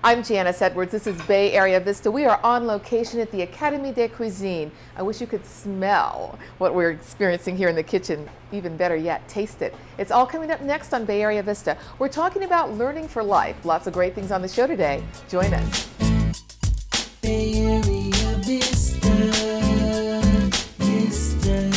I'm Janice Edwards. This is Bay Area Vista. We are on location at the Academie de Cuisine. I wish you could smell what we're experiencing here in the kitchen. Even better yet, taste it. It's all coming up next on Bay Area Vista. We're talking about learning for life. Lots of great things on the show today. Join us. Bay Area Vista, Vista.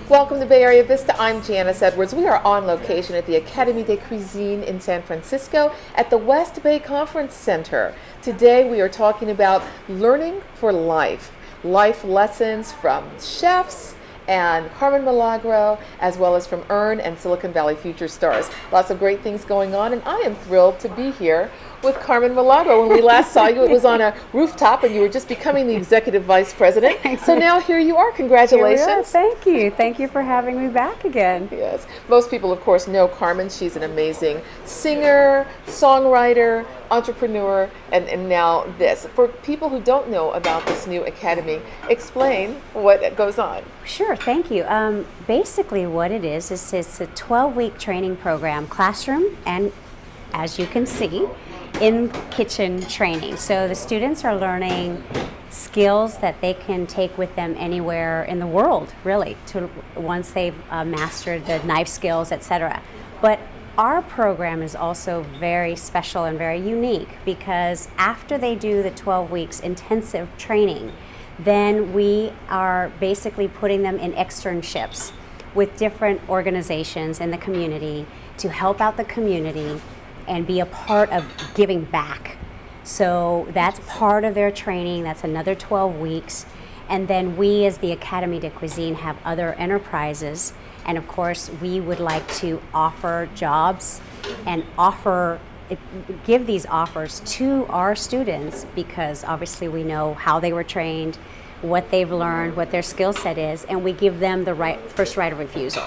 Welcome to Bay Area Vista. I'm Janice Edwards. We are on location at the Academie de Cuisine in San Francisco at the West Bay Conference Center. Today we are talking about learning for life. Life lessons from chefs and Carmen Milagro, as well as from EARN and Silicon Valley Future Stars. Lots of great things going on, and I am thrilled to be here with Carmen Milagro. When we last saw you, it was on a rooftop, and you were just becoming the Executive Vice President. So now here you are. Congratulations. Here we are. Thank you. Thank you for having me back again. Yes. Most people, of course, know Carmen. She's an amazing singer, songwriter, entrepreneur, and now this. For people who don't know about this new academy, explain what goes on. Sure, thank you. Basically what it is it's a 12-week training program, classroom and, as you can see, in kitchen training. So the students are learning skills that they can take with them anywhere in the world, really, once they've mastered the knife skills, etc. But our program is also very special and very unique because after they do the 12 weeks intensive training, then we are basically putting them in externships with different organizations in the community to help out the community and be a part of giving back. So that's part of their training. That's another 12 weeks. And then we, as the Academie de Cuisine, have other enterprises. And of course, we would like to offer jobs and give these offers to our students because obviously we know how they were trained, what they've learned, what their skill set is, and we give them the first right of refusal.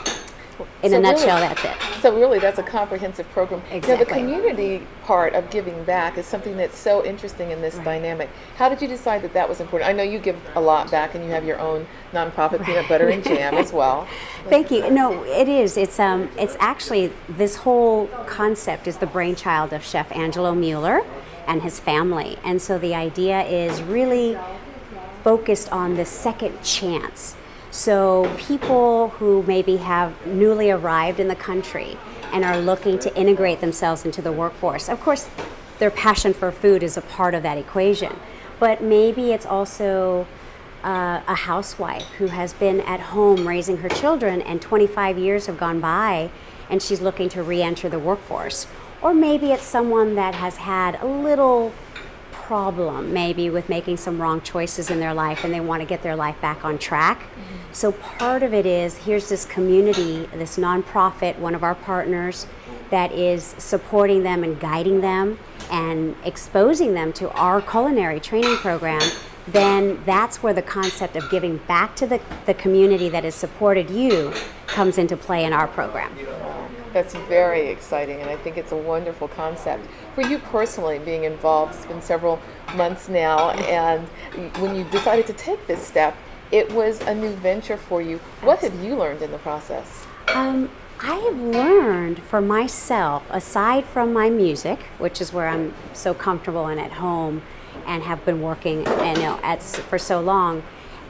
In a nutshell, that's it. So really, that's a comprehensive program. Exactly. Now, the community part of giving back is something that's so interesting in this dynamic. How did you decide that that was important? I know you give a lot back, and you have your own nonprofit, Peanut Butter and Jam, as well. Thank you. No, it is. It's actually, this whole concept is the brainchild of Chef Angelo Mueller and his family. And so the idea is really focused on the second chance. So people who maybe have newly arrived in the country and are looking to integrate themselves into the workforce. Of course, their passion for food is a part of that equation, but maybe it's also a housewife who has been at home raising her children and 25 years have gone by and she's looking to re-enter the workforce. Or maybe it's someone that has had a little problem maybe with making some wrong choices in their life and they want to get their life back on track. So part of it is, here's this community, this nonprofit, one of our partners, that is supporting them and guiding them and exposing them to our culinary training program. Then that's where the concept of giving back to the community that has supported you comes into play in our program. That's very exciting, and I think it's a wonderful concept. For you personally, being involved, it's been several months now, and when you decided to take this step, it was a new venture for you. What have you learned in the process? I have learned for myself, aside from my music, which is where I'm so comfortable and at home and have been working for so long,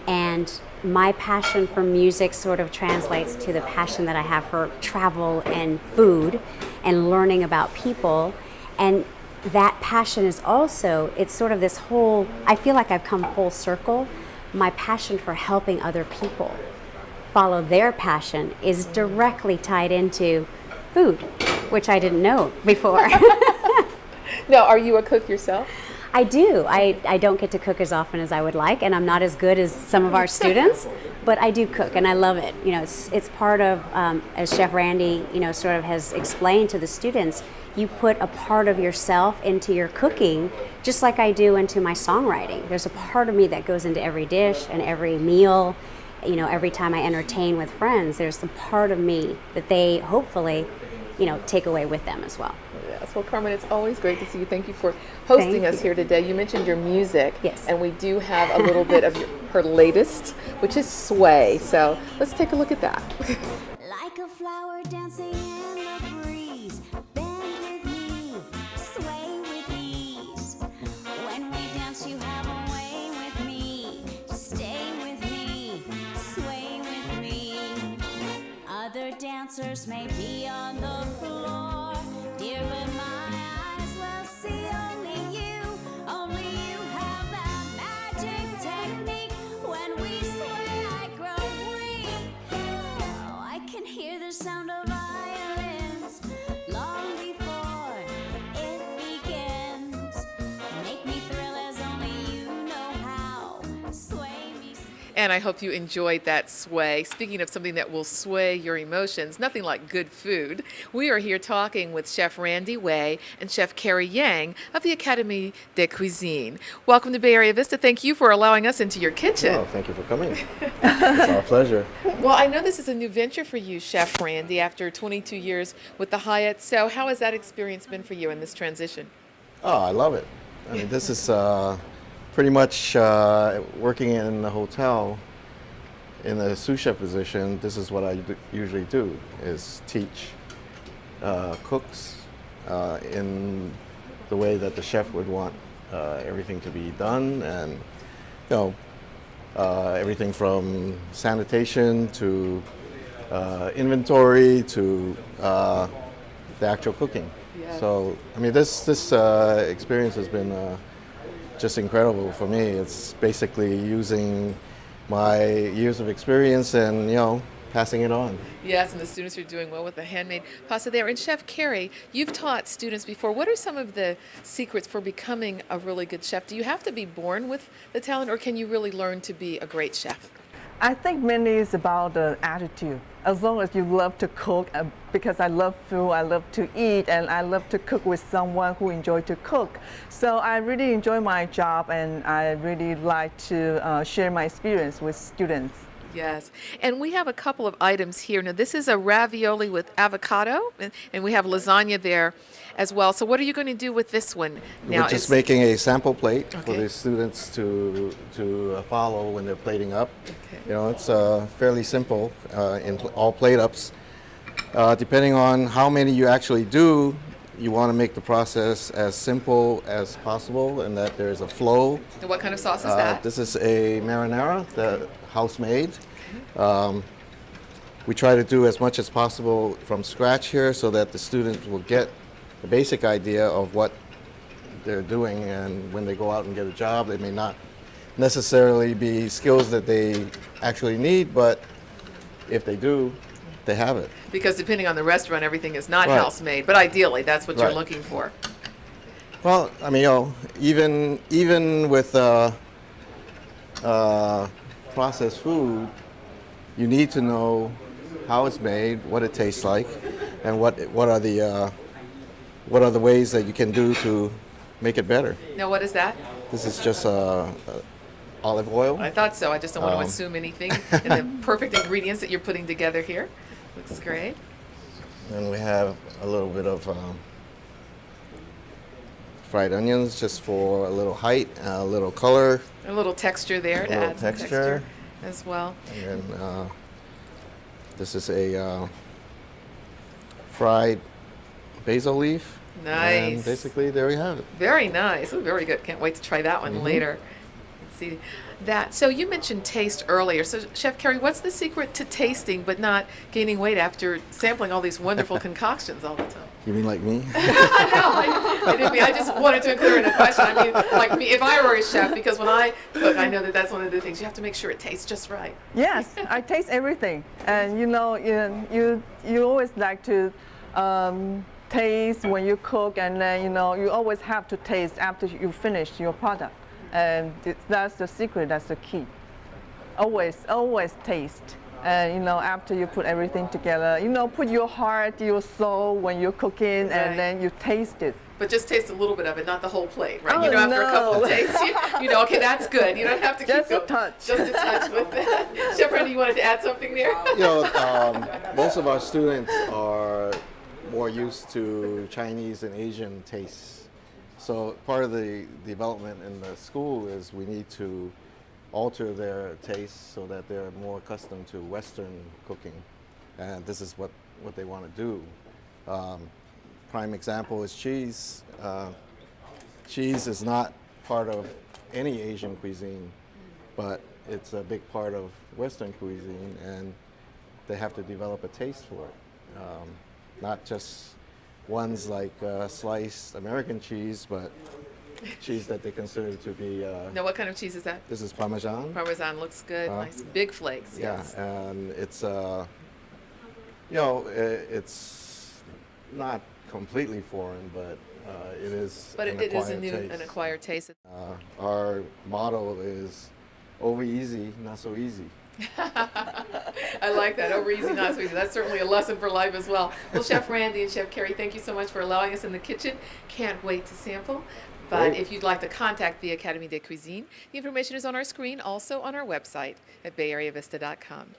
and my passion for music sort of translates to the passion that I have for travel and food and learning about people. And that passion is also, it's sort of this whole, I feel like I've come full circle. My passion for helping other people follow their passion is directly tied into food, which I didn't know before. Now, are you a cook yourself? I do. I don't get to cook as often as I would like, and I'm not as good as some of our students, but I do cook, and I love it. You know, it's part of, as Chef Randy, sort of has explained to the students, you put a part of yourself into your cooking, just like I do into my songwriting. There's a part of me that goes into every dish and every meal. Every time I entertain with friends, there's a part of me that they hopefully, take away with them as well. Yes. Well, Carmen, it's always great to see you. Thank you for hosting us here today. You mentioned your music. Yes. And we do have a little bit of her latest, which is Sway. So let's take a look at that. Like a flower dancing in the breeze. Bend with me, sway with ease. When we dance, you have a way with me. Stay with me, sway with me. Other dancers may be on the floor, dear, but my eyes will see only you. Only you have that magic technique. When we sway, I grow weak. Oh, I can hear the sound of violins long before it begins. Make me thrill as only you know how. Sway me. And I hope you enjoyed that sway. Speaking of something that will sway your emotions, nothing like good food. We are here talking with Chef Randy Wei and Chef Carrie Yang of the Academie de Cuisine. Welcome to Bay Area Vista. Thank you for allowing us into your kitchen. Oh, thank you for coming. It's our pleasure. Well, I know this is a new venture for you, Chef Randy, after 22 years with the Hyatt. So how has that experience been for you in this transition? Oh, I love it. I mean, this is pretty much working in the hotel in the sous chef position. This is what I usually do, is teach cooks in the way that the chef would want everything to be done, and everything from sanitation to inventory to the actual cooking. Yes. So, I mean, this experience has been just incredible for me. It's basically using my years of experience and, passing it on. Yes, and the students are doing well with the handmade pasta there. And Chef Carrie, you've taught students before. What are some of the secrets for becoming a really good chef? Do you have to be born with the talent, or can you really learn to be a great chef? I think mainly it's about the attitude. As long as you love to cook, because I love food, I love to eat, and I love to cook with someone who enjoys to cook. So I really enjoy my job, and I really like to share my experience with students. Yes, and we have a couple of items here. Now, this is a ravioli with avocado, and we have lasagna there as well. So what are you going to do with this one? We're just making a sample plate for Okay. the students to follow when they're plating up. Okay. It's fairly simple in all plate ups. Depending on how many you actually do, you want to make the process as simple as possible and that there's a flow. And what kind of sauce is that? This is a marinara, the house made. We try to do as much as possible from scratch here so that the students will get a basic idea of what they're doing, and when they go out and get a job, they may not necessarily be skills that they actually need, but if they do, they have it. Because depending on the restaurant, everything is not Right. house-made, but ideally, that's what you're Right. looking for. Well, I mean, even with processed food, you need to know how it's made, what it tastes like, and what are the ways that you can do to make it better. Now, what is that? This is just olive oil. I thought so. I just don't want to assume anything. And the perfect ingredients that you're putting together here. Looks great. And we have a little bit of fried onions just for a little height, a little color, A little texture there to little add some texture. texture as well. and then this is a fried basil leaf. Nice. And basically, there we have it. Very nice. Oh, very good. Can't wait to try that one later. Let's see that. So you mentioned taste earlier. So Chef Carrie, what's the secret to tasting but not gaining weight after sampling all these wonderful concoctions all the time? You mean like me? No, I didn't mean. I just wanted to include in a question. I mean, like me, if I were a chef, because when I cook, I know that that's one of the things you have to make sure it tastes just right. Yes, I taste everything, and you always like to taste when you cook, and then you always have to taste after you finish your product, and that's the secret. That's the key. Always taste. And after you put everything together, put your heart, your soul when you're cooking, Right. and then you taste it. But just taste a little bit of it, not the whole plate, right? Oh, After a couple no. of tastes, okay, that's good. You don't have to keep Just a going. touch. Just a touch with that. Chef Randy, you wanted to add something there? Most of our students are more used to Chinese and Asian tastes. So part of the development in the school is we need to alter their tastes so that they're more accustomed to Western cooking. And this is what what they want to do. Prime example is cheese. Cheese is not part of any Asian cuisine, but it's a big part of Western cuisine, and they have to develop a taste for it. Not just ones like sliced American cheese, but cheese that they consider to be. Now, what kind of cheese is that? This is Parmesan. Parmesan looks good. Nice big flakes. Yes. Yeah, and it's it's not completely foreign, but it is. But an it is acquired an acquired taste. Our motto is over easy, not so easy. I like that. Over easy, not so easy. That's certainly a lesson for life as well. Well, Chef Randy and Chef Carrie, thank you so much for allowing us in the kitchen. Can't wait to sample. But Great. if you'd like to contact the Academie de Cuisine, the information is on our screen, also on our website at bayareavista.com.